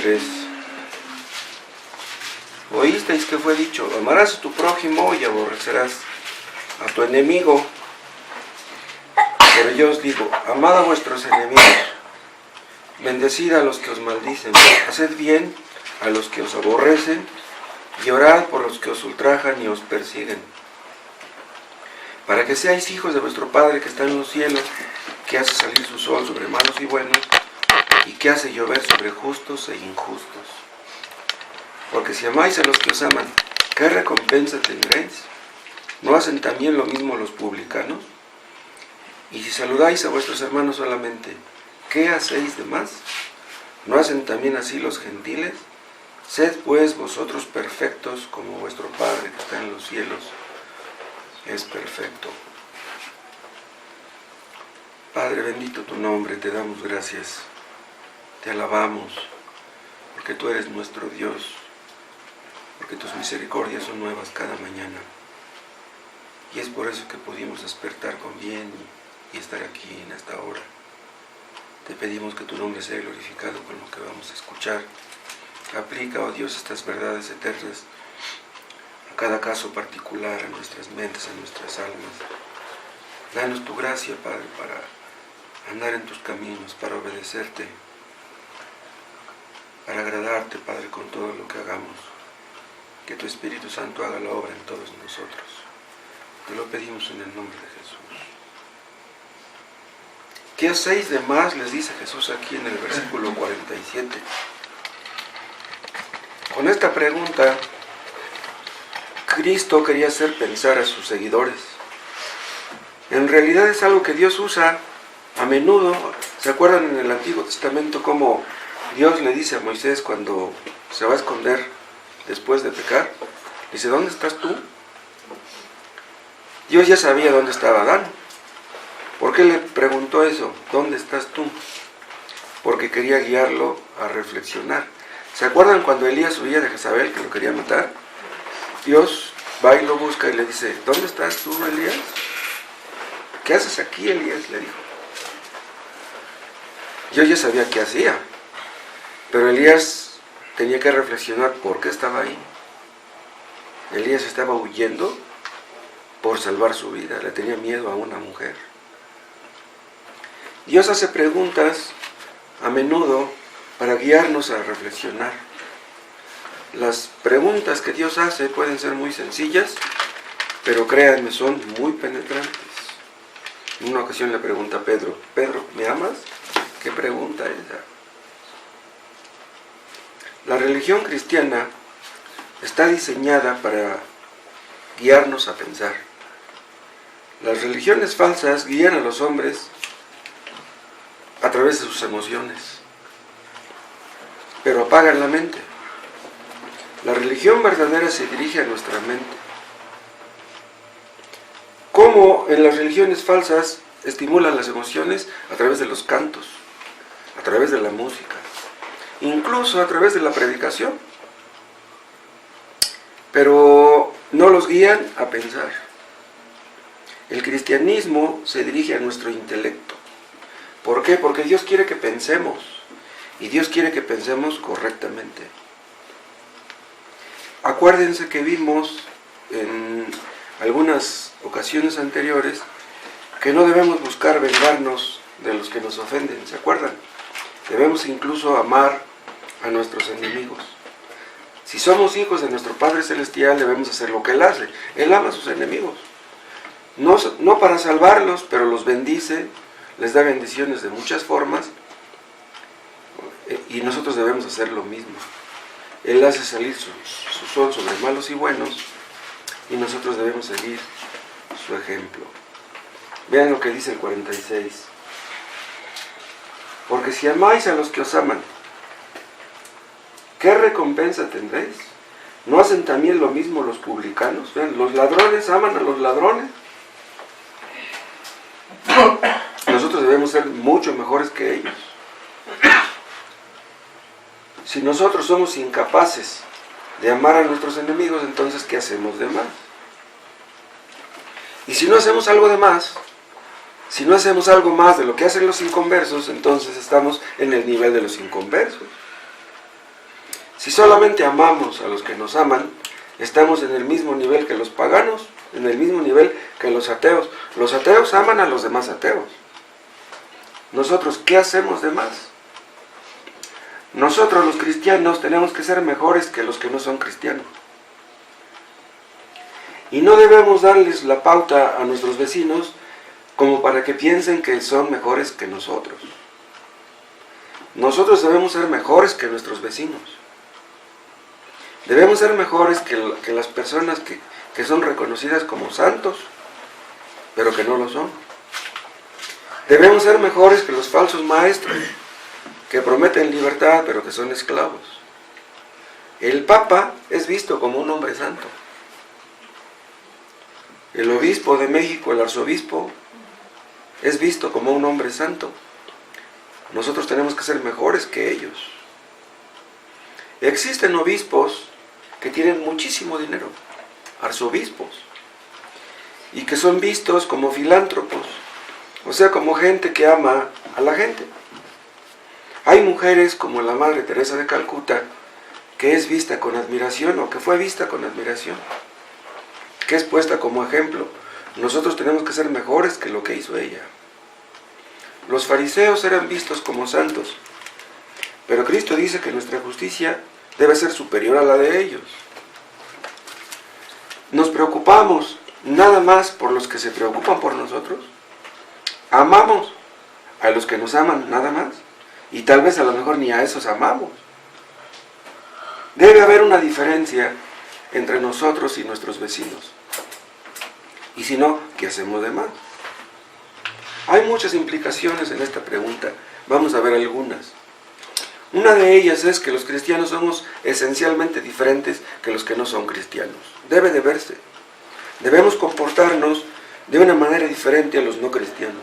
23. Oísteis que fue dicho, amarás a tu prójimo y aborrecerás a tu enemigo. Pero yo os digo, amad a vuestros enemigos, bendecid a los que os maldicen, haced bien a los que os aborrecen, y orad por los que os ultrajan y os persiguen, para que seáis hijos de vuestro Padre que está en los cielos, que hace salir su sol sobre malos y buenos, y que hace llover sobre justos e injustos. Porque si amáis a los que os aman, ¿qué recompensa tendréis? ¿No hacen también lo mismo los publicanos? Y si saludáis a vuestros hermanos solamente, ¿qué hacéis de más? ¿No hacen también así los gentiles? Sed pues vosotros perfectos, como vuestro Padre que está en los cielos es perfecto. Padre, bendito tu nombre, te damos gracias, te alabamos, porque tú eres nuestro Dios, porque tus misericordias son nuevas cada mañana. Y es por eso que pudimos despertar con bien y estar aquí en esta hora. Te pedimos que tu nombre sea glorificado con lo que vamos a escuchar. Aplica, oh Dios, estas verdades eternas a cada caso particular, a nuestras mentes, a nuestras almas. Danos tu gracia, Padre, para andar en tus caminos, para obedecerte, para agradarte, Padre, con todo lo que hagamos. Que tu Espíritu Santo haga la obra en todos nosotros. Te lo pedimos en el nombre de Jesús. ¿Qué hacéis de más? Les dice Jesús aquí en el versículo 47. Con esta pregunta, Cristo quería hacer pensar a sus seguidores. En realidad es algo que Dios usa a menudo. ¿Se acuerdan en el Antiguo Testamento cómo Dios le dice a Moisés cuando se va a esconder después de pecar? Dice, ¿dónde estás tú? Dios ya sabía dónde estaba Adán. ¿Por qué le preguntó eso? ¿Dónde estás tú? Porque quería guiarlo a reflexionar. ¿Se acuerdan cuando Elías huía de Jezabel, que lo quería matar? Dios va y lo busca y le dice, ¿dónde estás tú, Elías? ¿Qué haces aquí, Elías? Le dijo. Yo ya sabía qué hacía, pero Elías tenía que reflexionar por qué estaba ahí. Elías estaba huyendo por salvar su vida, le tenía miedo a una mujer. Dios hace preguntas a menudo para guiarnos a reflexionar. Las preguntas que Dios hace pueden ser muy sencillas, pero créanme, son muy penetrantes. En una ocasión le pregunta a Pedro, Pedro, ¿me amas? ¿Qué pregunta es esa? La religión cristiana está diseñada para guiarnos a pensar. Las religiones falsas guían a los hombres a través de sus emociones, pero apagan la mente. La religión verdadera se dirige a nuestra mente. ¿Cómo en las religiones falsas estimulan las emociones? A través de los cantos, a través de la música, incluso a través de la predicación. Pero no los guían a pensar. El cristianismo se dirige a nuestro intelecto. ¿Por qué? Porque Dios quiere que pensemos, y Dios quiere que pensemos correctamente. Acuérdense que vimos en algunas ocasiones anteriores que no debemos buscar vengarnos de los que nos ofenden, ¿se acuerdan? Debemos incluso amar a nuestros enemigos. Si somos hijos de nuestro Padre Celestial, debemos hacer lo que Él hace. Él ama a sus enemigos. No para salvarlos, pero los bendice, les da bendiciones de muchas formas, y nosotros debemos hacer lo mismo. Él hace salir su sol sobre malos y buenos, y nosotros debemos seguir su ejemplo. Vean lo que dice el 46. Porque si amáis a los que os aman, ¿qué recompensa tendréis? ¿No hacen también lo mismo los publicanos? Vean, los ladrones aman a los ladrones. Nosotros debemos ser mucho mejores que ellos. Si nosotros somos incapaces de amar a nuestros enemigos, entonces ¿qué hacemos de más? Y si no hacemos algo de más, si no hacemos algo más de lo que hacen los inconversos, entonces estamos en el nivel de los inconversos. Si solamente amamos a los que nos aman, estamos en el mismo nivel que los paganos, en el mismo nivel que los ateos. Los ateos aman a los demás ateos. Nosotros, ¿qué hacemos de más? Nosotros los cristianos tenemos que ser mejores que los que no son cristianos. Y no debemos darles la pauta a nuestros vecinos como para que piensen que son mejores que nosotros. Nosotros debemos ser mejores que nuestros vecinos. Debemos ser mejores que las personas que son reconocidas como santos, pero que no lo son. Debemos ser mejores que los falsos maestros, que prometen libertad, pero que son esclavos. El Papa es visto como un hombre santo. El obispo de México, el arzobispo, es visto como un hombre santo. Nosotros tenemos que ser mejores que ellos. Existen obispos que tienen muchísimo dinero, arzobispos, y que son vistos como filántropos, o sea, como gente que ama a la gente. Hay mujeres como la Madre Teresa de Calcuta, que es vista con admiración, o que fue vista con admiración, que es puesta como ejemplo. Nosotros tenemos que ser mejores que lo que hizo ella. Los fariseos eran vistos como santos, pero Cristo dice que nuestra justicia debe ser superior a la de ellos. Nos preocupamos nada más por los que se preocupan por nosotros. Amamos a los que nos aman nada más, y tal vez a lo mejor ni a esos amamos. Debe haber una diferencia entre nosotros y nuestros vecinos. Y si no, ¿qué hacemos de más? Hay muchas implicaciones en esta pregunta. Vamos a ver algunas. Una de ellas es que los cristianos somos esencialmente diferentes que los que no son cristianos. Debe de verse. Debemos comportarnos de una manera diferente a los no cristianos.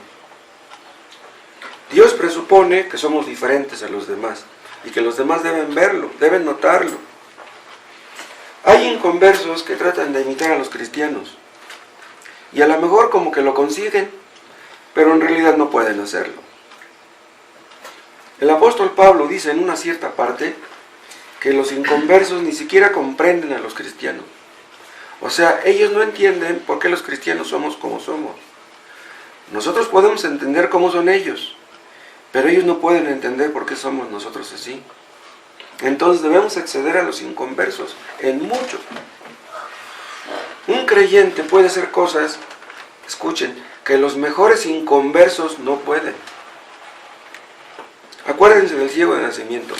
Dios presupone que somos diferentes a los demás y que los demás deben verlo, deben notarlo. Hay inconversos que tratan de imitar a los cristianos y a lo mejor como que lo consiguen, pero en realidad no pueden hacerlo. El apóstol Pablo dice en una cierta parte que los inconversos ni siquiera comprenden a los cristianos. O sea, ellos no entienden por qué los cristianos somos como somos. Nosotros podemos entender cómo son ellos, pero ellos no pueden entender por qué somos nosotros así. Entonces debemos acceder a los inconversos en mucho. Un creyente puede hacer cosas, escuchen, que los mejores inconversos no pueden. Acuérdense del ciego de nacimiento.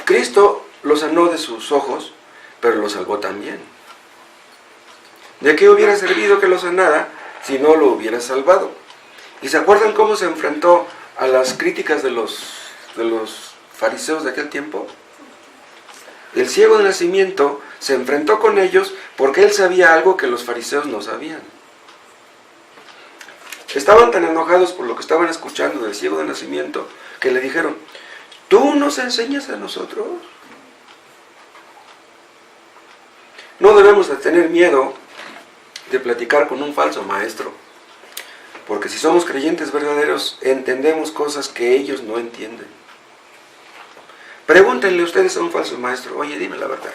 Cristo lo sanó de sus ojos, pero lo salvó también. ¿De qué hubiera servido que lo sanara si no lo hubiera salvado? ¿Y se acuerdan cómo se enfrentó a las críticas de los fariseos de aquel tiempo? El ciego de nacimiento se enfrentó con ellos porque él sabía algo que los fariseos no sabían. Estaban tan enojados por lo que estaban escuchando del ciego de nacimiento que le dijeron: ¿tú nos enseñas a nosotros? No debemos de tener miedo de platicar con un falso maestro, porque si somos creyentes verdaderos entendemos cosas que ellos no entienden. Pregúntenle ustedes a un falso maestro: oye, dime la verdad,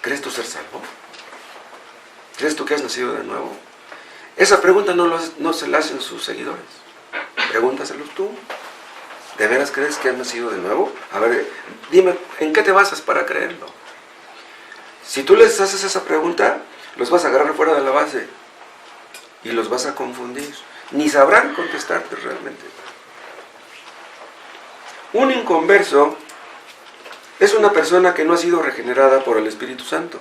¿crees tú ser salvo? ¿Crees tú que has nacido de nuevo? Esa pregunta no se la hacen sus seguidores. Pregúntaselos tú. ¿De veras crees que has nacido de nuevo? A ver, dime, ¿en qué te basas para creerlo? Si tú les haces esa pregunta, los vas a agarrar fuera de la base y los vas a confundir. Ni sabrán contestarte realmente. Un inconverso es una persona que no ha sido regenerada por el Espíritu Santo.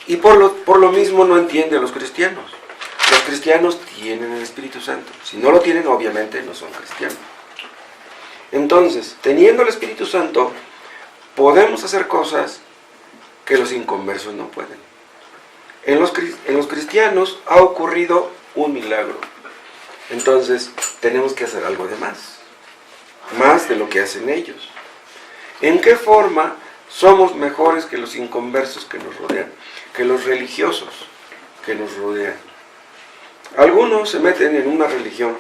Y por lo mismo no entiende a los cristianos. Los cristianos tienen el Espíritu Santo. Si no lo tienen, obviamente no son cristianos. Entonces, teniendo el Espíritu Santo, podemos hacer cosas que los inconversos no pueden. En los cristianos ha ocurrido un milagro. Entonces, tenemos que hacer algo de más de lo que hacen ellos. ¿En qué forma somos mejores que los inconversos que nos rodean, que los religiosos que nos rodean? Algunos se meten en una religión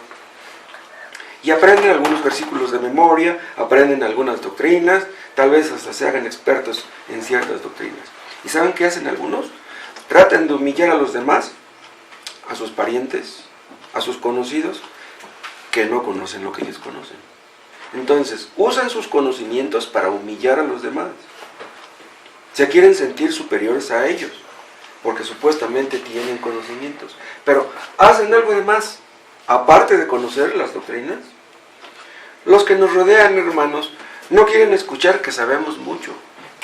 y aprenden algunos versículos de memoria, aprenden algunas doctrinas, tal vez hasta se hagan expertos en ciertas doctrinas. ¿Y saben qué hacen algunos? Tratan de humillar a los demás, a sus parientes, a sus conocidos, que no conocen lo que ellos conocen. Entonces, usan sus conocimientos para humillar a los demás. Se quieren sentir superiores a ellos, porque supuestamente tienen conocimientos. Pero hacen algo de más, aparte de conocer las doctrinas. Los que nos rodean, hermanos, no quieren escuchar que sabemos mucho.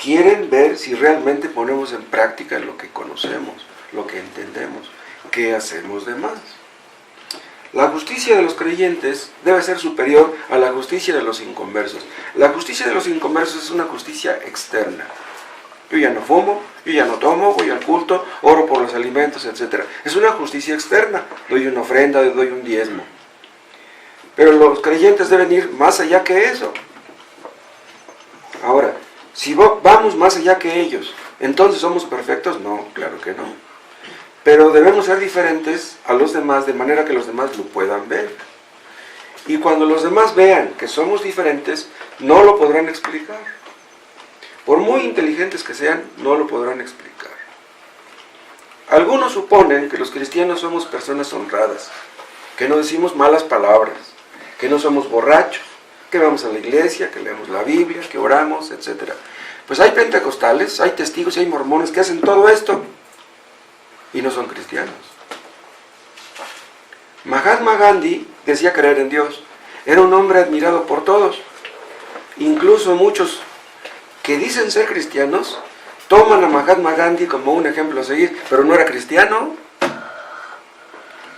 Quieren ver si realmente ponemos en práctica lo que conocemos, lo que entendemos, qué hacemos de más. La justicia de los creyentes debe ser superior a la justicia de los inconversos. La justicia de los inconversos es una justicia externa. Yo ya no fumo, yo ya no tomo, voy al culto, oro por los alimentos, etc. Es una justicia externa. Doy una ofrenda, doy un diezmo. Pero los creyentes deben ir más allá que eso. Ahora, si vamos más allá que ellos, ¿entonces somos perfectos? No, claro que no. Pero debemos ser diferentes a los demás de manera que los demás lo puedan ver. Y cuando los demás vean que somos diferentes, no lo podrán explicar. Por muy inteligentes que sean, no lo podrán explicar. Algunos suponen que los cristianos somos personas honradas, que no decimos malas palabras, que no somos borrachos, que vamos a la iglesia, que leemos la Biblia, que oramos, etc. Pues hay pentecostales, hay testigos y hay mormones que hacen todo esto y no son cristianos. Mahatma Gandhi decía creer en Dios. Era un hombre admirado por todos. Incluso muchos que dicen ser cristianos toman a Mahatma Gandhi como un ejemplo a seguir, pero no era cristiano.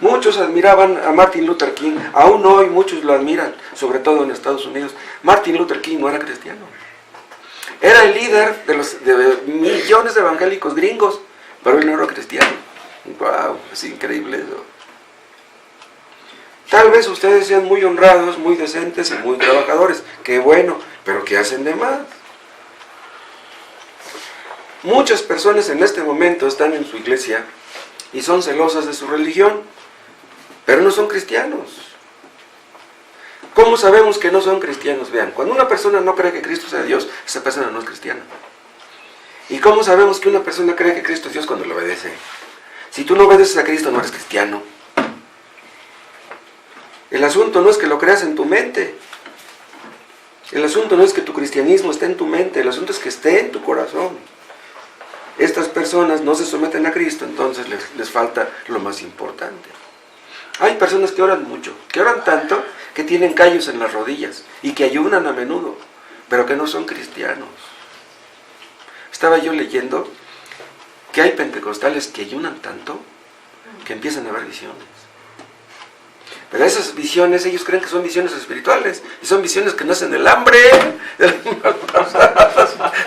Muchos admiraban a Martin Luther King, aún hoy muchos lo admiran, sobre todo en Estados Unidos. Martin Luther King no era cristiano. Era el líder de millones de evangélicos gringos, pero él no era cristiano. ¡Wow! Es increíble eso. Tal vez ustedes sean muy honrados, muy decentes y muy trabajadores. ¡Qué bueno! Pero ¿qué hacen de más? Muchas personas en este momento están en su iglesia y son celosas de su religión, pero no son cristianos. ¿Cómo sabemos que no son cristianos? Vean, cuando una persona no cree que Cristo sea Dios, esa persona no es cristiana. ¿Y cómo sabemos que una persona cree que Cristo es Dios? Cuando le obedece. Si tú no obedeces a Cristo, no eres cristiano. El asunto no es que lo creas en tu mente. El asunto no es que tu cristianismo esté en tu mente. El asunto es que esté en tu corazón. Estas personas no se someten a Cristo, entonces les falta lo más importante. Hay personas que oran mucho, que oran tanto que tienen callos en las rodillas y que ayunan a menudo, pero que no son cristianos. Estaba yo leyendo que hay pentecostales que ayunan tanto que empiezan a ver visiones. Pero esas visiones, ellos creen que son visiones espirituales, y son visiones que nacen del hambre,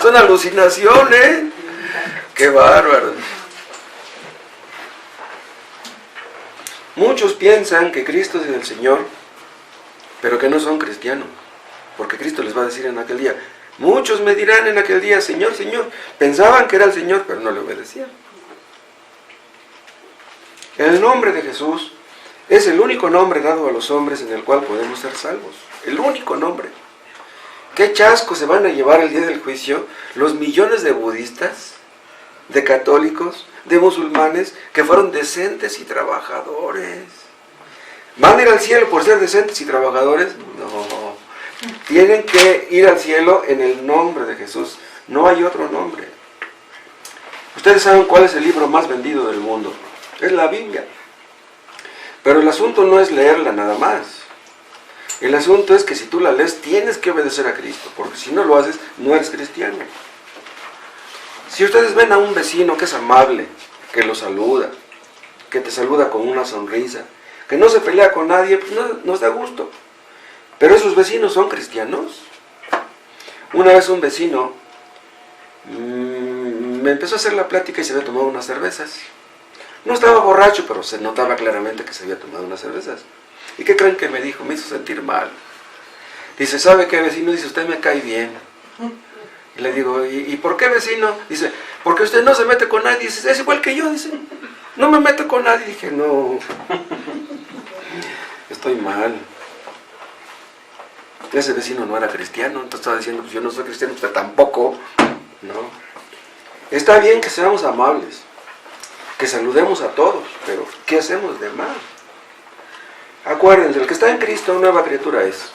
son alucinaciones. ¡Qué bárbaro! Muchos piensan que Cristo es el Señor, pero que no son cristianos, porque Cristo les va a decir en aquel día, muchos me dirán en aquel día, Señor, Señor. Pensaban que era el Señor, pero no le obedecían. El nombre de Jesús es el único nombre dado a los hombres en el cual podemos ser salvos. El único nombre. ¿Qué chasco se van a llevar el día del juicio los millones de budistas, de católicos, de musulmanes que fueron decentes y trabajadores? ¿Van a ir al cielo por ser decentes y trabajadores? No. Tienen que ir al cielo en el nombre de Jesús. No hay otro nombre. Ustedes saben cuál es el libro más vendido del mundo. Es la Biblia. Pero el asunto no es leerla nada más. El asunto es que si tú la lees, tienes que obedecer a Cristo, porque si no lo haces, no eres cristiano. Si ustedes ven a un vecino que es amable, que lo saluda, que te saluda con una sonrisa, que no se pelea con nadie, pues no nos da gusto. Pero esos vecinos son cristianos. Una vez un vecino me empezó a hacer la plática y se había tomado unas cervezas. No estaba borracho, pero se notaba claramente que se había tomado unas cervezas. ¿Y qué creen que me dijo? Me hizo sentir mal. Dice, ¿sabe qué, vecino? Dice, usted me cae bien. Y le digo, ¿y por qué, vecino? Dice, porque usted no se mete con nadie. Dice, es igual que yo, dice, no me meto con nadie. Dije, no, estoy mal. ese vecino no era cristiano, entonces estaba diciendo, pues yo no soy cristiano, usted tampoco, ¿no? Está bien que seamos amables, que saludemos a todos, pero ¿qué hacemos de mal? Acuérdense, el que está en Cristo, nueva criatura es.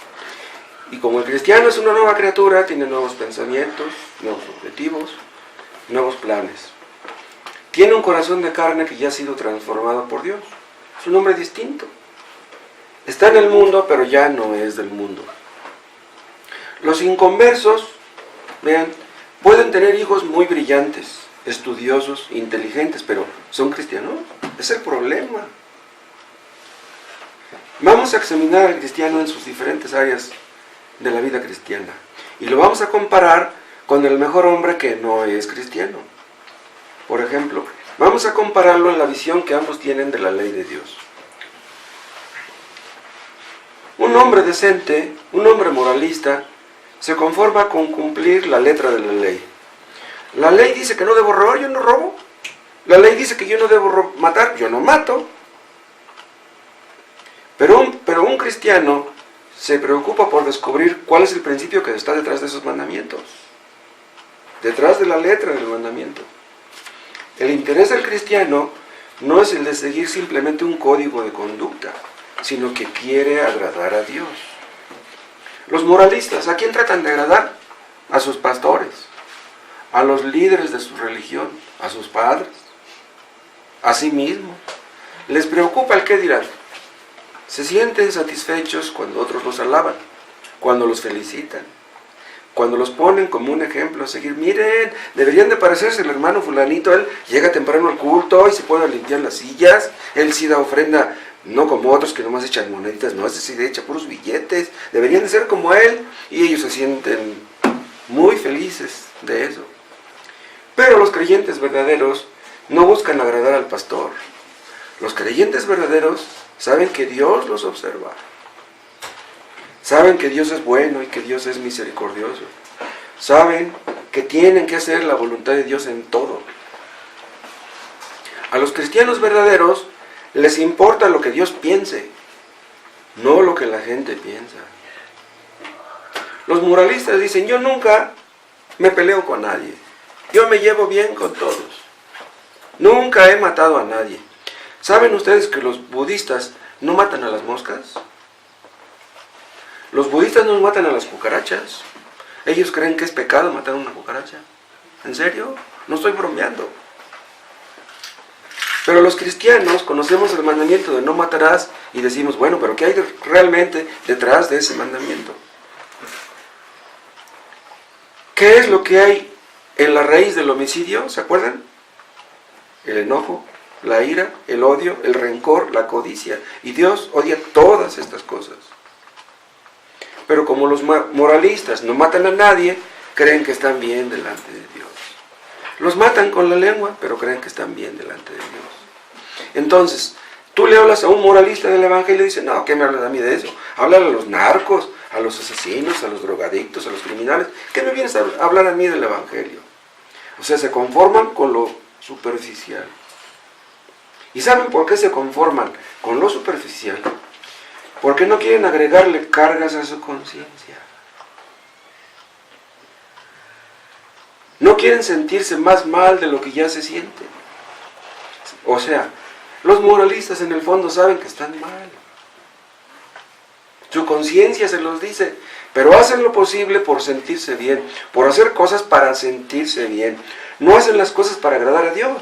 Y como el cristiano es una nueva criatura, tiene nuevos pensamientos, nuevos objetivos, nuevos planes. Tiene un corazón de carne que ya ha sido transformado por Dios. Es un hombre distinto. Está en el mundo, pero ya no es del mundo. Los inconversos, vean, pueden tener hijos muy brillantes, estudiosos, inteligentes, pero ¿son cristianos? Es el problema. Vamos a examinar al cristiano en sus diferentes áreas de la vida cristiana. Y lo vamos a comparar con el mejor hombre que no es cristiano. Por ejemplo, vamos a compararlo en la visión que ambos tienen de la ley de Dios. Un hombre decente, un hombre moralista, se conforma con cumplir la letra de la ley. La ley dice que no debo robar, yo no robo. La ley dice que yo no debo matar, yo no mato. Pero un cristiano se preocupa por descubrir cuál es el principio que está detrás de esos mandamientos. Detrás de la letra del mandamiento. El interés del cristiano no es el de seguir simplemente un código de conducta, sino que quiere agradar a Dios. Los moralistas, ¿a quién tratan de agradar? A sus pastores, a los líderes de su religión, a sus padres, a sí mismos. Les preocupa el qué dirán. Se sienten satisfechos cuando otros los alaban, cuando los felicitan, cuando los ponen como un ejemplo a seguir. Miren, deberían de parecerse el hermano fulanito, él llega temprano al culto y se pone a limpiar las sillas, él sí da ofrenda, no como otros que nomás echan moneditas, no, ese sí echa puros billetes, deberían de ser como él, y ellos se sienten muy felices de eso. Pero los creyentes verdaderos no buscan agradar al pastor. Los creyentes verdaderos saben que Dios los observa. Saben que Dios es bueno y que Dios es misericordioso. Saben que tienen que hacer la voluntad de Dios en todo. A los cristianos verdaderos les importa lo que Dios piense, no lo que la gente piensa. Los moralistas dicen, yo nunca me peleo con nadie. Yo me llevo bien con todos. Nunca he matado a nadie. ¿Saben ustedes que los budistas no matan a las moscas? Los budistas no matan a las cucarachas. Ellos creen que es pecado matar a una cucaracha. ¿En serio? No estoy bromeando. Pero los cristianos conocemos el mandamiento de no matarás y decimos, bueno, pero ¿qué hay realmente detrás de ese mandamiento? ¿Qué es lo que hay en la raíz del homicidio? ¿Se acuerdan? El enojo, la ira, el odio, el rencor, la codicia. Y Dios odia todas estas cosas. Pero como los moralistas no matan a nadie, creen que están bien delante de Dios. Los matan con la lengua, pero creen que están bien delante de Dios. Entonces, tú le hablas a un moralista del Evangelio y dice, no, ¿qué me hablas a mí de eso? Háblale a los narcos, a los asesinos, a los drogadictos, a los criminales. ¿Qué me vienes a hablar a mí del Evangelio? O sea, se conforman con lo superficial. ¿Y saben por qué se conforman con lo superficial? Porque no quieren agregarle cargas a su conciencia. No quieren sentirse más mal de lo que ya se sienten. O sea, los moralistas en el fondo saben que están mal. Su conciencia se los dice, pero hacen lo posible por sentirse bien, por hacer cosas para sentirse bien. No hacen las cosas para agradar a Dios.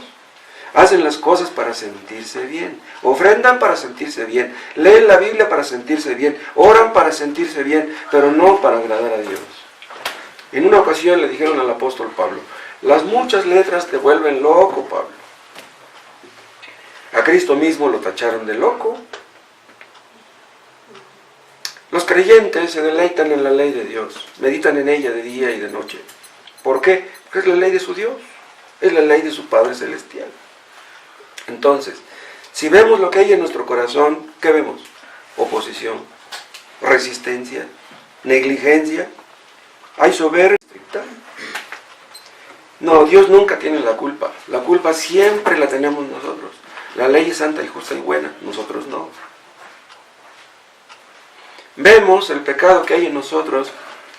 Hacen las cosas para sentirse bien. Ofrendan para sentirse bien. Leen la Biblia para sentirse bien. Oran para sentirse bien, pero no para agradar a Dios. En una ocasión le dijeron al apóstol Pablo, las muchas letras te vuelven loco, Pablo. A Cristo mismo lo tacharon de loco. Los creyentes se deleitan en la ley de Dios. Meditan en ella de día y de noche. ¿Por qué? Porque es la ley de su Dios. Es la ley de su Padre Celestial. Entonces, si vemos lo que hay en nuestro corazón, ¿qué vemos? Oposición, resistencia, negligencia. ¿Hay soberbia? No, Dios nunca tiene la culpa. La culpa siempre la tenemos nosotros. La ley es santa y justa y buena, nosotros no. Vemos el pecado que hay en nosotros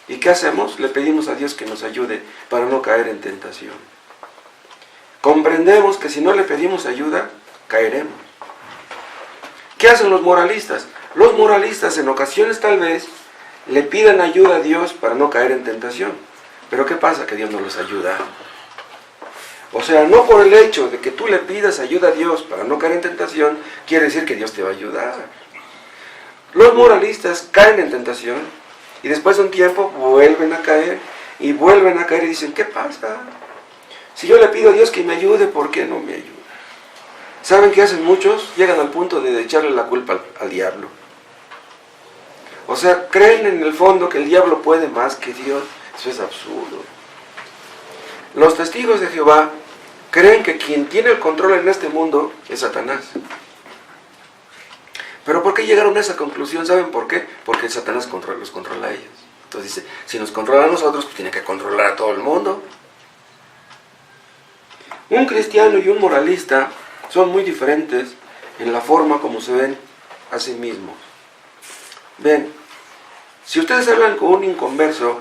y ¿qué hacemos? Le pedimos a Dios que nos ayude para no caer en tentación. Comprendemos que si no le pedimos ayuda, caeremos. ¿Qué hacen los moralistas? Los moralistas en ocasiones tal vez le pidan ayuda a Dios para no caer en tentación. Pero ¿qué pasa? Que Dios no los ayuda. O sea, no por el hecho de que tú le pidas ayuda a Dios para no caer en tentación, quiere decir que Dios te va a ayudar. Los moralistas caen en tentación y después de un tiempo vuelven a caer y vuelven a caer y dicen, ¿qué pasa? Si yo le pido a Dios que me ayude, ¿por qué no me ayuda? ¿Saben qué hacen muchos? Llegan al punto de echarle la culpa al diablo. O sea, creen en el fondo que el diablo puede más que Dios. Eso es absurdo. Los testigos de Jehová creen que quien tiene el control en este mundo es Satanás. ¿Pero por qué llegaron a esa conclusión? ¿Saben por qué? Porque Satanás los controla a ellos. Entonces dice, si nos controla a nosotros, pues tiene que controlar a todo el mundo. Un cristiano y un moralista son muy diferentes en la forma como se ven a sí mismos. Ven, si ustedes hablan con un inconverso,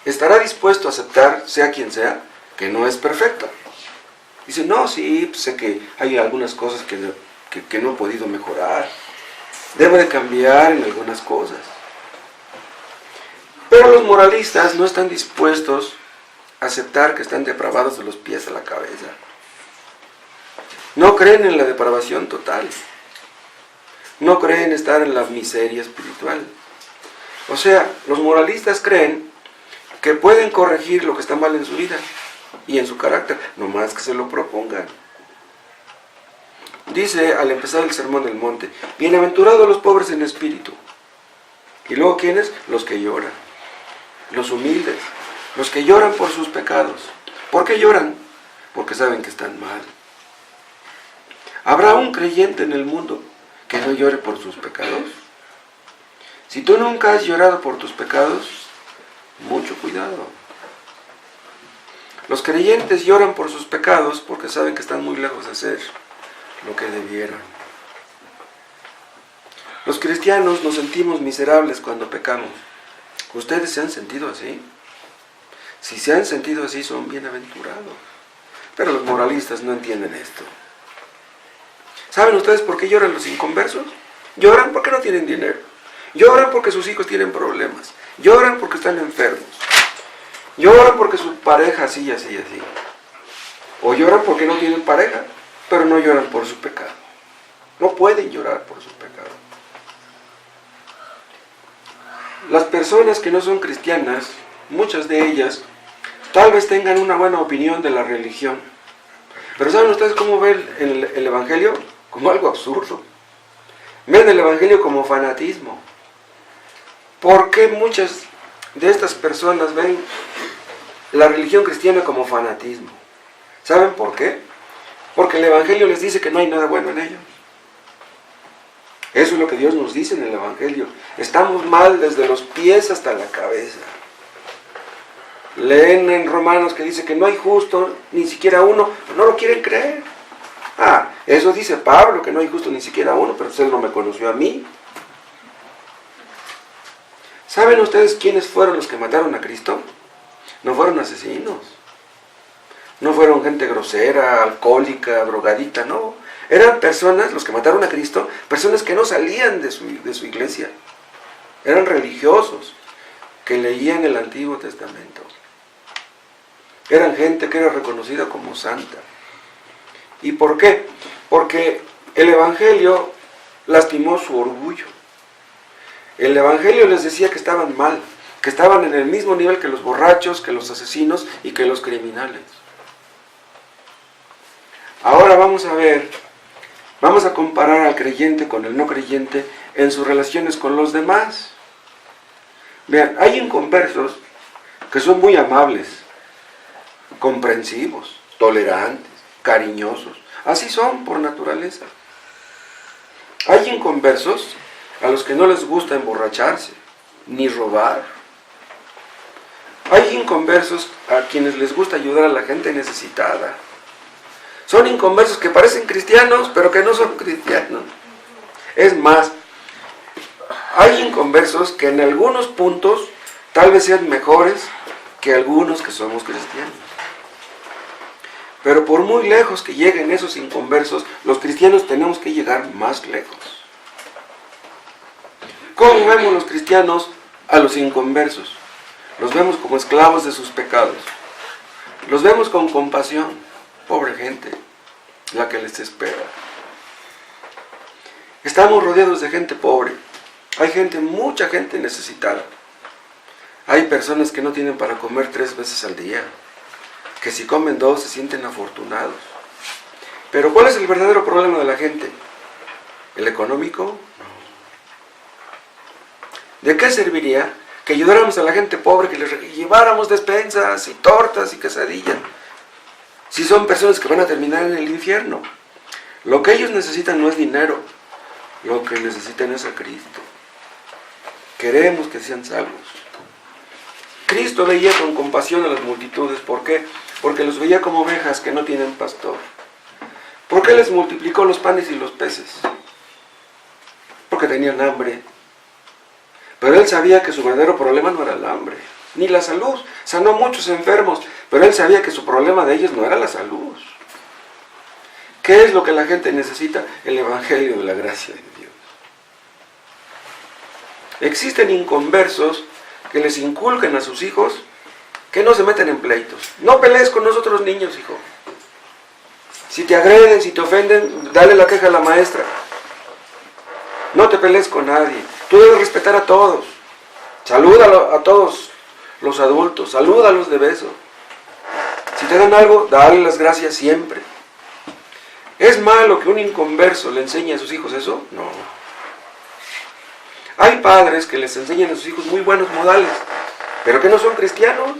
estará dispuesto a aceptar, sea quien sea, que no es perfecto. Dice, no, sí, pues sé que hay algunas cosas que no he podido mejorar. Debo de cambiar en algunas cosas. Pero los moralistas no están dispuestos a aceptar que están depravados de los pies a la cabeza. No creen en la depravación total. No creen estar en la miseria espiritual. O sea, los moralistas creen que pueden corregir lo que está mal en su vida y en su carácter, nomás que se lo propongan. Dice al empezar el Sermón del Monte, bienaventurados los pobres en espíritu. Y luego, ¿quiénes? Los que lloran, los humildes, los que lloran por sus pecados. ¿Por qué lloran? Porque saben que están mal. ¿Habrá un creyente en el mundo que no llore por sus pecados? Si tú nunca has llorado por tus pecados, mucho cuidado. Los creyentes lloran por sus pecados porque saben que están muy lejos de hacer lo que debieran. Los cristianos nos sentimos miserables cuando pecamos. ¿Ustedes se han sentido así? Si se han sentido así, son bienaventurados. Pero los moralistas no entienden esto. ¿Saben ustedes por qué lloran los inconversos? Lloran porque no tienen dinero. Lloran porque sus hijos tienen problemas. Lloran porque están enfermos. Lloran porque su pareja así, así, así. O lloran porque no tienen pareja, pero no lloran por su pecado. No pueden llorar por su pecado. Las personas que no son cristianas, muchas de ellas, tal vez tengan una buena opinión de la religión. Pero ¿saben ustedes cómo ven el Evangelio? Como algo absurdo. Ven el Evangelio como fanatismo. ¿Por qué muchas de estas personas ven la religión cristiana como fanatismo? ¿Saben por qué? Porque el Evangelio les dice que no hay nada bueno en ellos. Eso es lo que Dios nos dice en el Evangelio. Estamos mal desde los pies hasta la cabeza. Leen en Romanos que dice que no hay justo, ni siquiera uno, pero no lo quieren creer. Eso dice Pablo, que no hay justo ni siquiera uno, pero usted no me conoció a mí. ¿Saben ustedes quiénes fueron los que mataron a Cristo? No fueron asesinos. No fueron gente grosera, alcohólica, drogadita, no. Eran personas, los que mataron a Cristo, personas que no salían de su iglesia. Eran religiosos, que leían el Antiguo Testamento. Eran gente que era reconocida como santa. ¿Y por qué? Porque el Evangelio lastimó su orgullo. El Evangelio les decía que estaban mal, que estaban en el mismo nivel que los borrachos, que los asesinos y que los criminales. Ahora vamos a comparar al creyente con el no creyente en sus relaciones con los demás. Vean, hay inconversos que son muy amables, comprensivos, tolerantes, cariñosos. Así son por naturaleza. Hay inconversos a los que no les gusta emborracharse, ni robar. Hay inconversos a quienes les gusta ayudar a la gente necesitada. Son inconversos que parecen cristianos, pero que no son cristianos. Es más, Hay inconversos que en algunos puntos tal vez sean mejores que algunos que somos cristianos. Pero por muy lejos que lleguen esos inconversos, los cristianos tenemos que llegar más lejos. ¿Cómo vemos los cristianos a los inconversos? Los vemos como esclavos de sus pecados. Los vemos con compasión. Pobre gente, la que les espera. Estamos rodeados de gente pobre. Hay gente, mucha gente necesitada. Hay personas que no tienen para comer 3 veces al día, que si comen 2 se sienten afortunados. Pero ¿cuál es el verdadero problema de la gente? ¿El económico? No. ¿De qué serviría que ayudáramos a la gente pobre, que les lleváramos despensas y tortas y quesadillas, si son personas que van a terminar en el infierno? Lo que ellos necesitan no es dinero, lo que necesitan es a Cristo. Queremos que sean salvos. Cristo veía con compasión a las multitudes. ¿Por qué? Porque los veía como ovejas que no tienen pastor. ¿Por qué les multiplicó los panes y los peces? Porque tenían hambre. Pero Él sabía que su verdadero problema no era el hambre, ni la salud. Sanó a muchos enfermos, pero Él sabía que su problema de ellos no era la salud. ¿Qué es lo que la gente necesita? El Evangelio de la gracia de Dios. Existen inconversos que les inculcan a sus hijos que no se meten en pleitos. No pelees con nosotros niños, hijo. Si te agreden, si te ofenden, dale la queja a la maestra. No te pelees con nadie. Tú debes respetar a todos. Saluda a todos los adultos. Salúdalos de beso. Si te dan algo, dale las gracias siempre. ¿Es malo que un inconverso le enseñe a sus hijos eso? No. Hay padres que les enseñan a sus hijos muy buenos modales, pero que no son cristianos.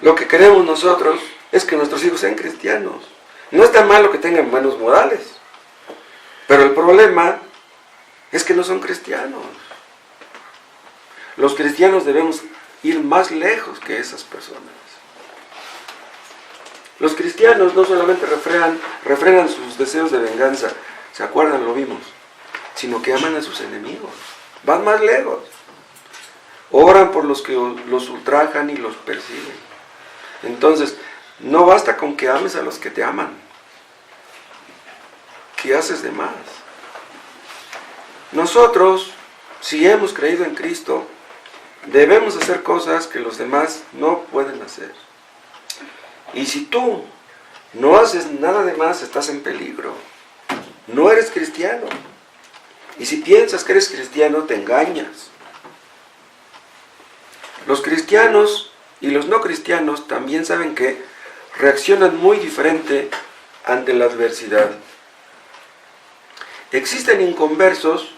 Lo que queremos nosotros es que nuestros hijos sean cristianos. No es tan malo que tengan buenos modales, pero el problema es que no son cristianos. Los cristianos debemos ir más lejos que esas personas. Los cristianos no solamente refrenan sus deseos de venganza, ¿se acuerdan? Lo vimos. Sino que aman a sus enemigos. Van más lejos. Oran por los que los ultrajan y los persiguen. Entonces, no basta con que ames a los que te aman. ¿Qué haces de más? Nosotros, si hemos creído en Cristo, debemos hacer cosas que los demás no pueden hacer. Y si tú no haces nada de más, estás en peligro. No eres cristiano. Y si piensas que eres cristiano, te engañas. Los cristianos y los no cristianos también saben que reaccionan muy diferente ante la adversidad. Existen inconversos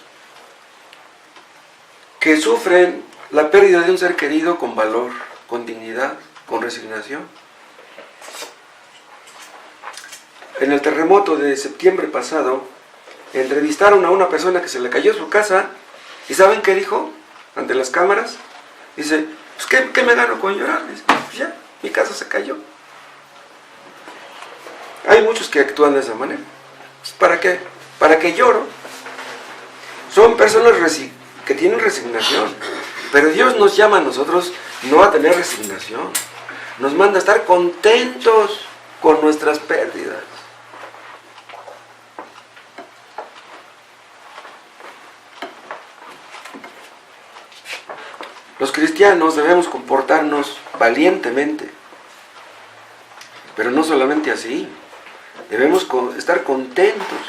que sufren la pérdida de un ser querido con valor, con dignidad, con resignación. En el terremoto de septiembre pasado, entrevistaron a una persona que se le cayó su casa, y ¿saben qué dijo ante las cámaras? Dice, pues ¿qué me gano con llorar? Dice, pues ya, mi casa se cayó. Hay muchos que actúan de esa manera. Pues, ¿para qué? ¿Para qué lloro? Son personas que tienen resignación, pero Dios nos llama a nosotros no a tener resignación. Nos manda a estar contentos con nuestras pérdidas. Los cristianos debemos comportarnos valientemente, pero no solamente así, debemos estar contentos,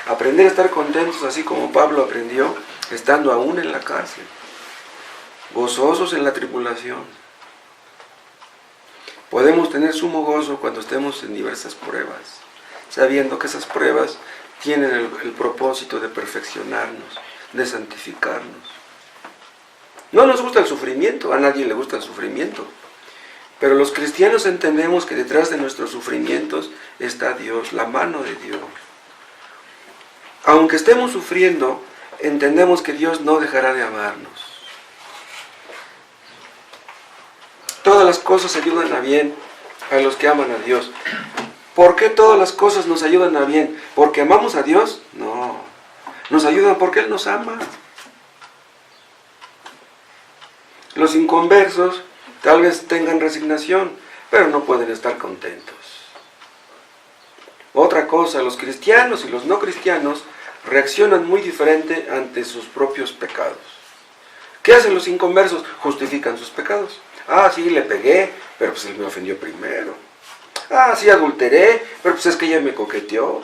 aprender a estar contentos así como Pablo aprendió estando aún en la cárcel, gozosos en la tribulación. Podemos tener sumo gozo cuando estemos en diversas pruebas, sabiendo que esas pruebas tienen el propósito de perfeccionarnos, de santificarnos. No nos gusta el sufrimiento, a nadie le gusta el sufrimiento, pero los cristianos entendemos que detrás de nuestros sufrimientos está Dios, la mano de Dios. Aunque estemos sufriendo, entendemos que Dios no dejará de amarnos. Todas las cosas ayudan a bien a los que aman a Dios. ¿Por qué todas las cosas nos ayudan a bien? ¿Porque amamos a Dios? No. nos ayudan porque Él nos ama. Los inconversos tal vez tengan resignación, pero no pueden estar contentos. Otra cosa, los cristianos y los no cristianos reaccionan muy diferente ante sus propios pecados. ¿Qué hacen los inconversos? Justifican sus pecados. Ah, sí, le pegué, pero pues él me ofendió primero. Ah, sí, adulteré, pero pues es que ella me coqueteó.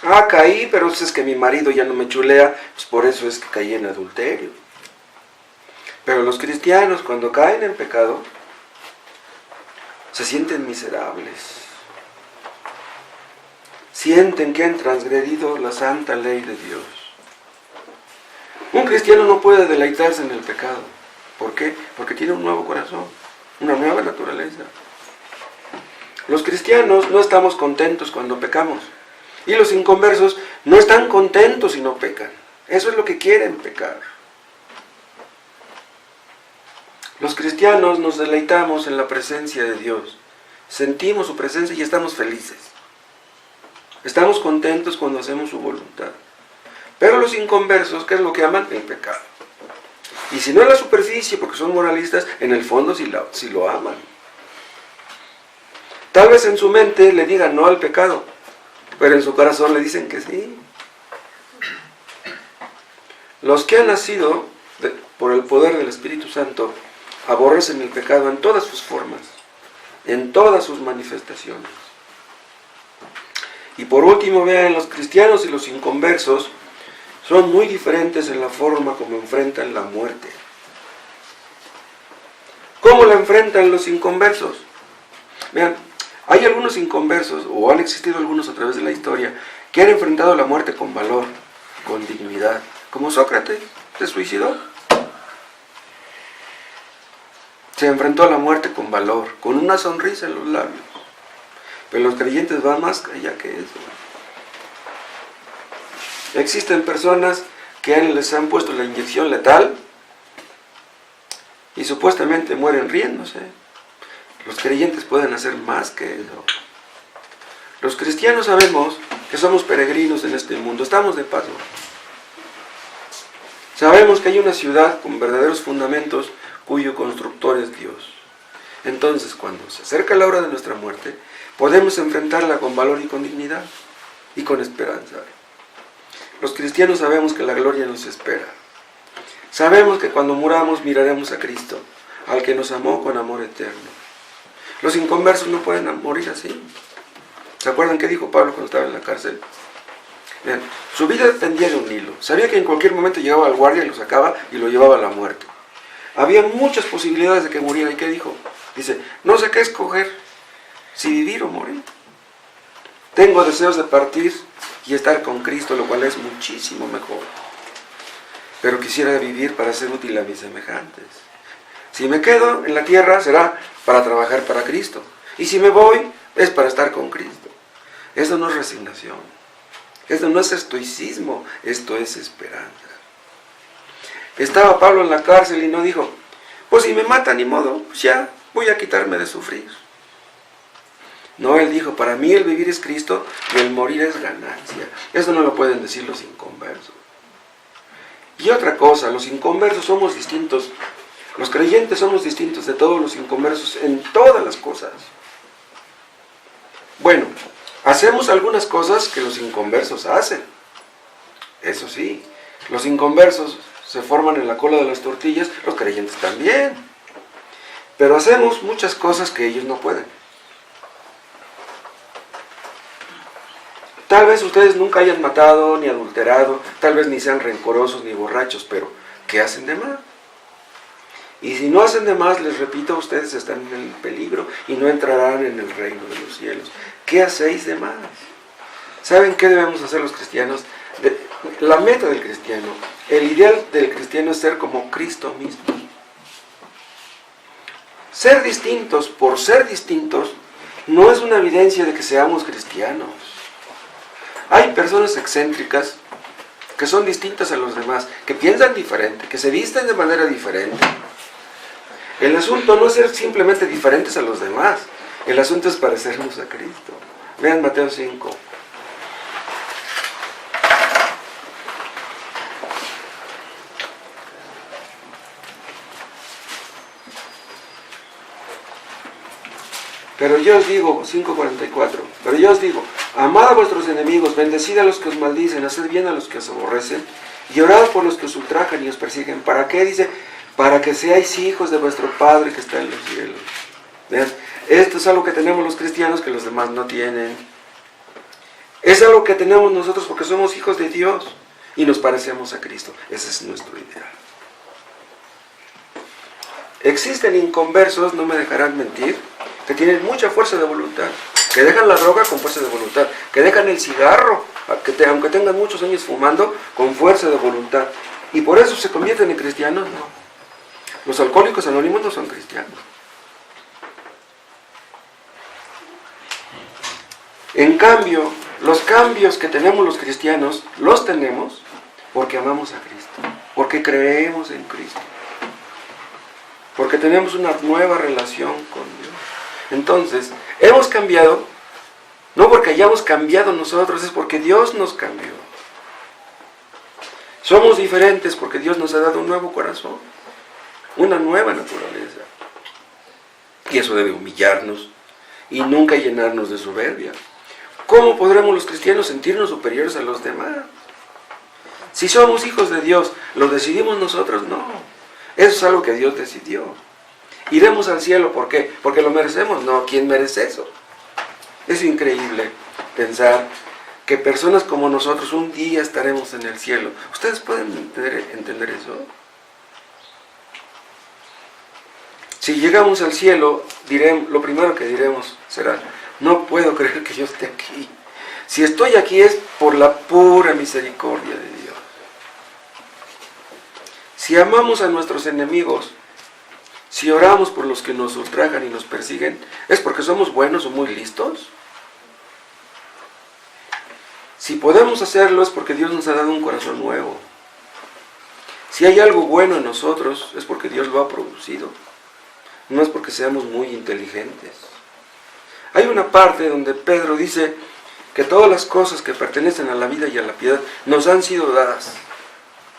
Ah, caí, pero pues es que mi marido ya no me chulea, pues por eso es que caí en adulterio. Pero los cristianos, cuando caen en pecado, se sienten miserables. Sienten que han transgredido la santa ley de Dios. Un cristiano no puede deleitarse en el pecado. ¿Por qué? Porque tiene un nuevo corazón, una nueva naturaleza. Los cristianos no estamos contentos cuando pecamos. Y los inconversos no están contentos si no pecan. Eso es lo que quieren, pecar. Los cristianos nos deleitamos en la presencia de Dios. Sentimos su presencia y estamos felices. Estamos contentos cuando hacemos su voluntad. Pero los inconversos, ¿qué es lo que aman? El pecado. Y si no en la superficie, porque son moralistas, en el fondo sí lo aman. Tal vez en su mente le digan no al pecado, pero en su corazón le dicen que sí. Los que han nacido por el poder del Espíritu Santo aborrecen el pecado en todas sus formas, en todas sus manifestaciones. Y por último, vean, los cristianos y los inconversos son muy diferentes en la forma como enfrentan la muerte. ¿Cómo la enfrentan los inconversos? Vean, hay algunos inconversos, o han existido algunos a través de la historia, que han enfrentado la muerte con valor, con dignidad. Como Sócrates, se suicidó. Se enfrentó a la muerte con valor, con una sonrisa en los labios. Pero los creyentes van más allá que eso. Existen personas que les han puesto la inyección letal y supuestamente mueren riéndose. Los creyentes pueden hacer más que eso. Los cristianos sabemos que somos peregrinos en este mundo, estamos de paso. Sabemos que hay una ciudad con verdaderos fundamentos cuyo constructor es Dios. Entonces, cuando se acerca la hora de nuestra muerte, podemos enfrentarla con valor y con dignidad y con esperanza. Los cristianos sabemos que la gloria nos espera. Sabemos que cuando muramos miraremos a Cristo, al que nos amó con amor eterno. Los inconversos no pueden morir así. ¿Se acuerdan qué dijo Pablo cuando estaba en la cárcel? Vean, su vida dependía de un hilo. Sabía que en cualquier momento llegaba el guardia y lo sacaba y lo llevaba a la muerte. Había muchas posibilidades de que muriera. ¿Y qué dijo? Dice, no sé qué escoger, si vivir o morir. Tengo deseos de partir y estar con Cristo, lo cual es muchísimo mejor. Pero quisiera vivir para ser útil a mis semejantes. Si me quedo en la tierra será para trabajar para Cristo. Y si me voy es para estar con Cristo. Esto no es resignación. Esto no es estoicismo. Esto es esperanza. Estaba Pablo en la cárcel y no dijo, pues si me matan ni modo, pues ya voy a quitarme de sufrir. No, él dijo, para mí el vivir es Cristo y el morir es ganancia. Eso no lo pueden decir los inconversos. Y otra cosa, los inconversos somos distintos. Los creyentes somos distintos de todos los inconversos en todas las cosas. Bueno, hacemos algunas cosas que los inconversos hacen. Eso sí, los inconversos se forman en la cola de las tortillas, los creyentes también. Pero hacemos muchas cosas que ellos no pueden. Tal vez ustedes nunca hayan matado ni adulterado, tal vez ni sean rencorosos ni borrachos, pero ¿qué hacen de más? Y si no hacen de más, les repito, ustedes están en el peligro y no entrarán en el reino de los cielos. ¿Qué hacéis de más? ¿Saben qué debemos hacer los cristianos? La meta del cristiano, el ideal del cristiano es ser como Cristo mismo. Ser distintos por ser distintos no es una evidencia de que seamos cristianos. Hay personas excéntricas que son distintas a los demás, que piensan diferente, que se visten de manera diferente. El asunto no es ser simplemente diferentes a los demás, el asunto es parecernos a Cristo. Vean Mateo 5. Pero yo os digo, 5:44, pero yo os digo, amad a vuestros enemigos, bendecid a los que os maldicen, haced bien a los que os aborrecen, y orad por los que os ultrajan y os persiguen. ¿Para qué? Dice, para que seáis hijos de vuestro Padre que está en los cielos. ¿Vean? Esto es algo que tenemos los cristianos que los demás no tienen. Es algo que tenemos nosotros porque somos hijos de Dios y nos parecemos a Cristo. Ese es nuestro ideal. Existen inconversos, no me dejarán mentir, que tienen mucha fuerza de voluntad, que dejan la droga con fuerza de voluntad, que dejan el cigarro, aunque tengan muchos años fumando, con fuerza de voluntad. Y por eso se convierten en cristianos, no. Los alcohólicos anónimos no son cristianos. En cambio, los cambios que tenemos los cristianos, los tenemos porque amamos a Cristo, porque creemos en Cristo, porque tenemos una nueva relación con Dios. Entonces, hemos cambiado, no porque hayamos cambiado nosotros, es porque Dios nos cambió. Somos diferentes porque Dios nos ha dado un nuevo corazón, una nueva naturaleza. Y eso debe humillarnos y nunca llenarnos de soberbia. ¿Cómo podremos los cristianos sentirnos superiores a los demás? Si somos hijos de Dios, ¿lo decidimos nosotros? No. Eso es algo que Dios decidió. ¿Iremos al cielo por qué? ¿Porque lo merecemos? No. ¿Quién merece eso? Es increíble pensar que personas como nosotros un día estaremos en el cielo. ¿Ustedes pueden entender eso? Si llegamos al cielo, lo primero que diremos será, no puedo creer que yo esté aquí. Si estoy aquí es por la pura misericordia de Dios. Si amamos a nuestros enemigos, si oramos por los que nos ultrajan y nos persiguen, ¿es porque somos buenos o muy listos? Si podemos hacerlo es porque Dios nos ha dado un corazón nuevo. Si hay algo bueno en nosotros, es porque Dios lo ha producido. No es porque seamos muy inteligentes. Hay una parte donde Pedro dice que todas las cosas que pertenecen a la vida y a la piedad nos han sido dadas.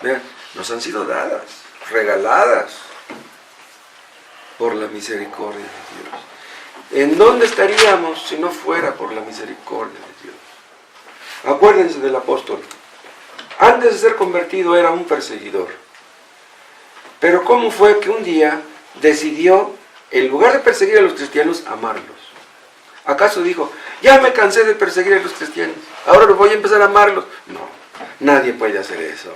Vean, nos han sido dadas, regaladas por la misericordia de Dios. ¿En dónde estaríamos si no fuera por la misericordia de Dios? Acuérdense del apóstol. Antes de ser convertido era un perseguidor. Pero ¿cómo fue que un día decidió, en lugar de perseguir a los cristianos, amarlos? ¿Acaso dijo, ya me cansé de perseguir a los cristianos, ahora voy a empezar a amarlos? No, nadie puede hacer eso.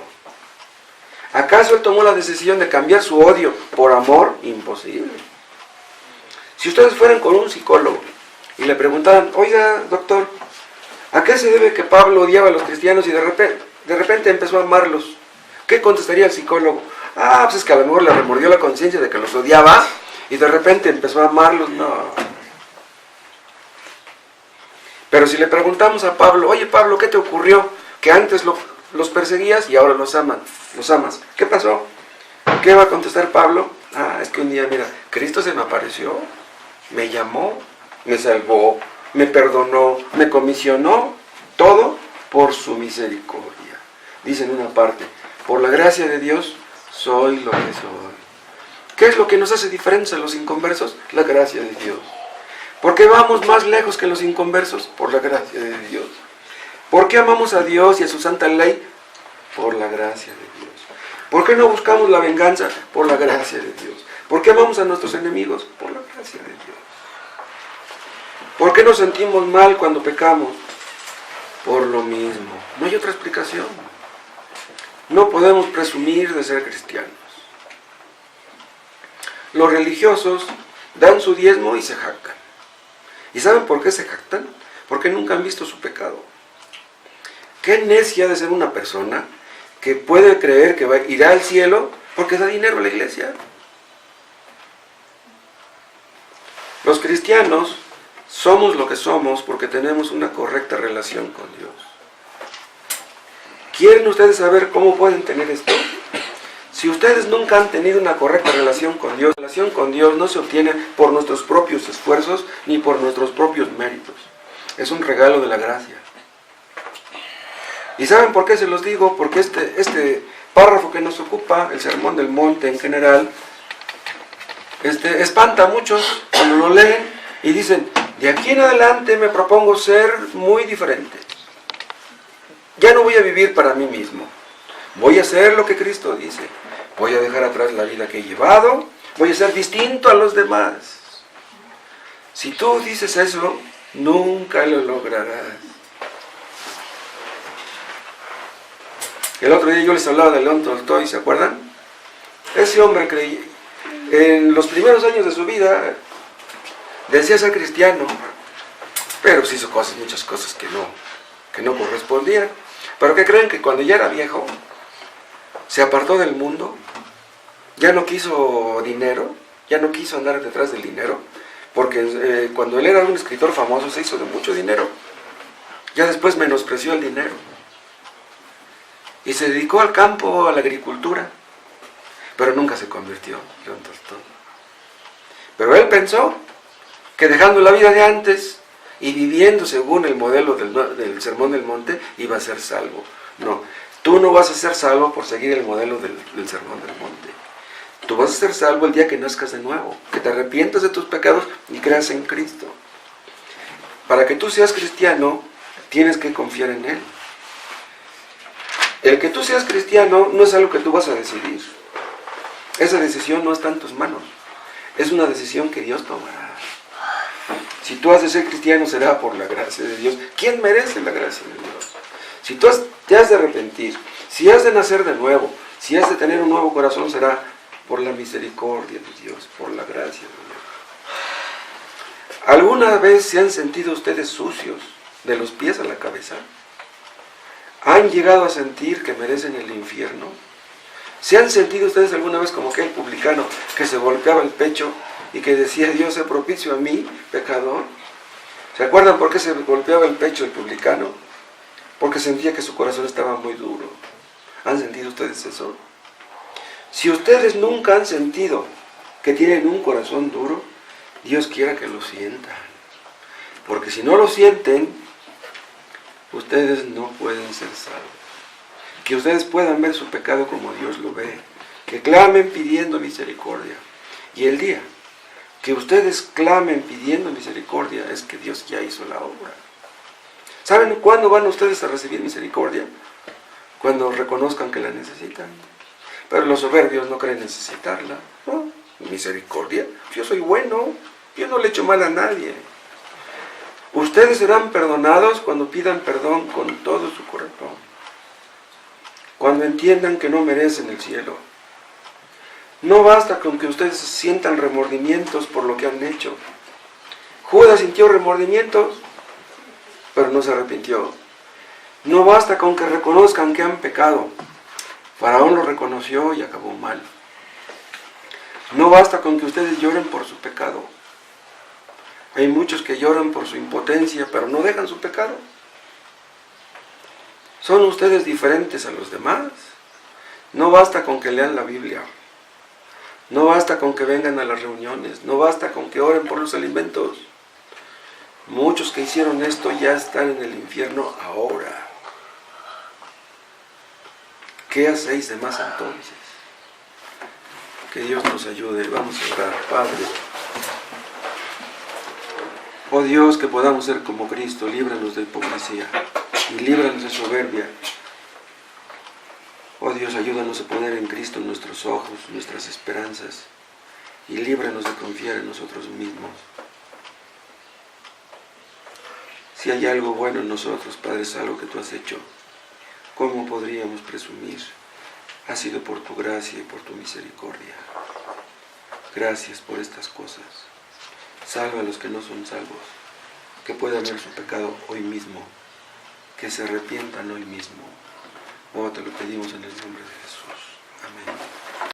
¿Acaso él tomó la decisión de cambiar su odio por amor? Imposible. Si ustedes fueran con un psicólogo y le preguntaran, oiga, doctor, ¿a qué se debe que Pablo odiaba a los cristianos y de repente empezó a amarlos? ¿Qué contestaría el psicólogo? Pues es que a lo mejor le remordió la conciencia de que los odiaba y de repente empezó a amarlos. No. Pero si le preguntamos a Pablo, oye Pablo, ¿qué te ocurrió? Que antes los perseguías y ahora los amas. ¿Qué pasó? ¿Qué va a contestar Pablo? Es que un día, mira, Cristo se me apareció, me llamó, me salvó, me perdonó, me comisionó, todo por su misericordia. Dice en una parte, por la gracia de Dios soy lo que soy. ¿Qué es lo que nos hace diferentes a los inconversos? La gracia de Dios. ¿Por qué vamos más lejos que los inconversos? Por la gracia de Dios. ¿Por qué amamos a Dios y a su santa ley? Por la gracia de Dios. ¿Por qué no buscamos la venganza? Por la gracia de Dios. ¿Por qué amamos a nuestros enemigos? Por la gracia de Dios. ¿Por qué nos sentimos mal cuando pecamos? Por lo mismo. No hay otra explicación. No podemos presumir de ser cristianos. Los religiosos dan su diezmo y se jactan. ¿Y saben por qué se jactan? Porque nunca han visto su pecado. Qué necia de ser una persona que puede creer que irá al cielo porque da dinero a la iglesia. Los cristianos somos lo que somos porque tenemos una correcta relación con Dios. ¿Quieren ustedes saber cómo pueden tener esto? Si ustedes nunca han tenido una correcta relación con Dios, la relación con Dios no se obtiene por nuestros propios esfuerzos ni por nuestros propios méritos. Es un regalo de la gracia. ¿Y saben por qué se los digo? Porque este párrafo que nos ocupa, el Sermón del Monte en general, espanta a muchos cuando lo leen Y dicen, de aquí en adelante me propongo ser muy diferente. Ya no voy a vivir para mí mismo. Voy a hacer lo que Cristo dice. Voy a dejar atrás la vida que he llevado. Voy a ser distinto a los demás. Si tú dices eso, nunca lo lograrás. El otro día yo les hablaba de León Tolstoy, ¿se acuerdan? Ese hombre en los primeros años de su vida decía ser cristiano, pero pues hizo muchas cosas que no correspondían. Pero ¿qué creen? Que cuando ya era viejo, se apartó del mundo, ya no quiso dinero, ya no quiso andar detrás del dinero, porque cuando él era un escritor famoso se hizo de mucho dinero. Ya después menospreció el dinero. Y se dedicó al campo, a la agricultura, pero nunca se convirtió, León Tolstoy. Pero él pensó que dejando la vida de antes y viviendo según el modelo del Sermón del Monte, iba a ser salvo. No, tú no vas a ser salvo por seguir el modelo del Sermón del Monte. Tú vas a ser salvo el día que nazcas de nuevo, que te arrepientas de tus pecados y creas en Cristo. Para que tú seas cristiano, tienes que confiar en Él. El que tú seas cristiano no es algo que tú vas a decidir. Esa decisión no está en tus manos. Es una decisión que Dios tomará. Si tú has de ser cristiano, será por la gracia de Dios. ¿Quién merece la gracia de Dios? Si tú te has de arrepentir, si has de nacer de nuevo, si has de tener un nuevo corazón, será por la misericordia de Dios, por la gracia de Dios. ¿Alguna vez se han sentido ustedes sucios de los pies a la cabeza? ¿Han llegado a sentir que merecen el infierno? ¿Se han sentido ustedes alguna vez como aquel publicano que se golpeaba el pecho y que decía, Dios se propicio a mí, pecador? ¿Se acuerdan por qué se golpeaba el pecho el publicano? Porque sentía que su corazón estaba muy duro. ¿Han sentido ustedes eso? Si ustedes nunca han sentido que tienen un corazón duro, Dios quiera que lo sientan. Porque si no lo sienten, ustedes no pueden ser salvos. Que ustedes puedan ver su pecado como Dios lo ve. Que clamen pidiendo misericordia. Y el día que ustedes clamen pidiendo misericordia es que Dios ya hizo la obra. ¿Saben cuándo van ustedes a recibir misericordia? Cuando reconozcan que la necesitan. Pero los soberbios no creen necesitarla. ¿No? Misericordia. Yo soy bueno. Yo no le echo mal a nadie. Ustedes serán perdonados cuando pidan perdón con todo su corazón. Cuando entiendan que no merecen el cielo. No basta con que ustedes sientan remordimientos por lo que han hecho. Judas sintió remordimientos, pero no se arrepintió. No basta con que reconozcan que han pecado. Faraón lo reconoció y acabó mal. No basta con que ustedes lloren por su pecado. Hay muchos que lloran por su impotencia, pero no dejan su pecado. ¿Son ustedes diferentes a los demás? No basta con que lean la Biblia. No basta con que vengan a las reuniones. No basta con que oren por los alimentos. Muchos que hicieron esto ya están en el infierno ahora. ¿Qué hacéis de más entonces? Que Dios nos ayude. Vamos a orar. Padre, oh Dios, que podamos ser como Cristo. Líbranos de hipocresía y líbranos de soberbia. Oh Dios, ayúdanos a poner en Cristo nuestros ojos, nuestras esperanzas, y líbranos de confiar en nosotros mismos. Si hay algo bueno en nosotros, Padre, es algo que tú has hecho. ¿Cómo podríamos presumir? Ha sido por tu gracia y por tu misericordia. Gracias por estas cosas. Salva a los que no son salvos, que puedan ver su pecado hoy mismo, que se arrepientan hoy mismo. Oh, te lo pedimos en el nombre de Jesús.